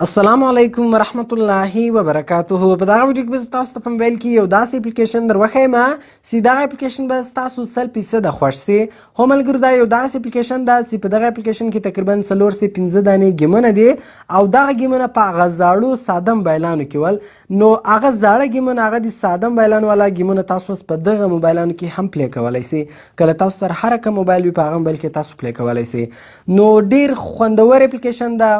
السلام علیکم ورحمت الله وبرکاته. په دغه ویډیو کې به تاسو ته په موبایل کې یو داسې اپلیکیشن در وښیم چې دغه اپلیکیشن به ستاسو 100% خوښ سي. هو ملګرو، دا یو داسې اپلیکیشن ده چې په دغه اپلیکیشن کې تقریبا 4 سي 15 دانې ګیمونه دي او دغه ګیمونه په هغه زاړو ساده موبایلانو کې ول. نو هغه زاړه ګیمونه، هغه د ساده موبایلانو والا ګیمونه تاسو اوس په دغه موبایلانو کې هم پلی کولی سئ. کله تاسو سره هر کوم موبایل وي په هغه موبایل کې تاسو پلی کولی سئ. نو ډېر خوندور اپلیکیشن ده،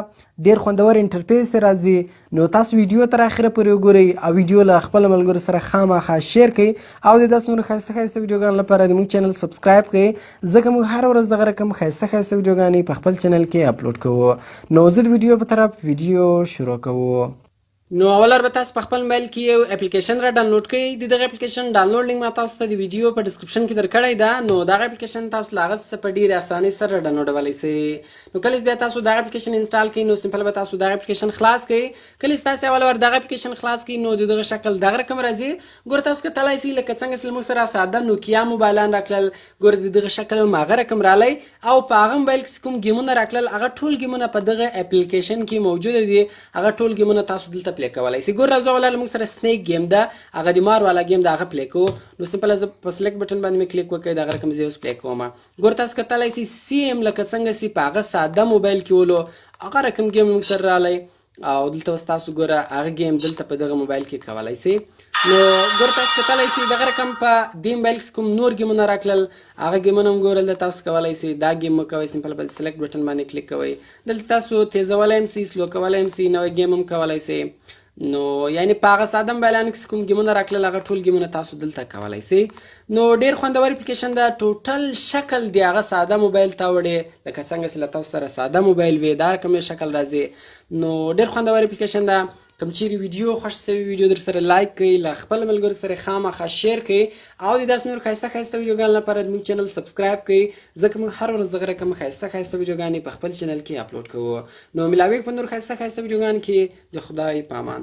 ډیر خوندور انټرفیس راځي. نو تاسو ویډیو تر اخره پورې وګورئ او ویډیو له خپل ملګرو سره خامخا شیر کړئ او د داسې نورو ښایسته ښایسته ویډیوګانو لپاره د موږ چینل سبسکرایب کړئ، ځکه موږ هره ورځ دغه رقم ښایسته ښایسته ویډیوګانې په خپل چینل کې اپلوډ کوو. نو زه د ویډیو په طرف ویډیو شروع کوو. نو اول به تاسو په خپل موبایل کې یو اپلیکیشن را ډاونلوډ کړئ. د دغه اپلیکیشن ډاونلوډ لینک ما تاسو ته د ویډیو په ډسکرپشن کې درکړی ده. نو دغه اپلیکیشن تاسو له هغه څخه په ډېرې اسانۍ سره ډاونلوډولی سئ. نو کله چې بیا تاسو دغه اپلیکیشن انسټال کړئ نو سمپل به تاسو دغه اپلیکیشن خلاص کړئ. کله چې تاسو اول ور دغه اپلیکیشن خلاص کړئ نو د دغه شکل دغه رقم راځي. ګوره تاسو کتلی سئ لکه څنګه چې موږ سره ساده نوکیا موبایلان راکړل، ګوره د دغه شکل هم هغه رقم رالی او په هغه موبایل کې کوم ګیمونه راکړل هغه ټول ګیمونه په دغه اپلیکیشن کې موجوده دي. هغه ټول ګیمونه تاسو دلته پلی کولی سئ. ګوره زه ولاړ موږ سره سنیک گیم ده، هغه د مار والا گیم ده، هغه پلی کوو. نو سمپل زه په سلیکټ بټن باندې مې کلیک وکړئ، دغه رقم زه اوس پلی کوم. ګوره تاسو کتلی سئ سیم لکه څنګه چې په هغه ساده موبایل کې ولو هغه رقم گیم موږ سره رالی او دلته اوس تاسو ګوره هغه گیم دلته په دغه موبایل کې کولی سئ. نو ګوره تاسو کتلی سئ دغه رقم په دې موبایل کې کوم نور گیمونه راکړل هغه گیمونه هم ګوره دلته تاسو کولی سئ. دا گیم مه کوئ، سمپل به سلیکټ بټن باندې کلیک کوئ. دلته تاسو تیزولی هم سئ، سلو کولی هم سئ، نوی گیم هم کولی سئ. نو یعنی په هغه ساده موبایلانو کې کوم ګیمونه راکړل هغه ټول ګیمونه تاسو دلته کولی سئ. نو ډېر خوندور اپلیکیشن ده. ټوټل شکل د هغه ساده موبایل ته وړې لکه څنګه چې له تاسو سره ساده موبایل وي دا رقم شکل راځي. نو ډېر خوندور اپلیکیشن ده. کوم چیرې ویډیو خوښ سوي ویډیو در سره لایک کړئ، له خپل ملګرو سره خامخا شیر کړئ او د داسې نور ښایسته ښایسته ویډیوګانو لپاره زموږ چینل سبسکرایب کړئ، ځکه موږ هر ورځ دغه رقم ښایسته ښایسته ویډیوګانې په خپل چینل کې اپلوډ کوو. نو ملاویږو په نور ښایسته ښایسته ویډیوګانو کې. د خدای په امان.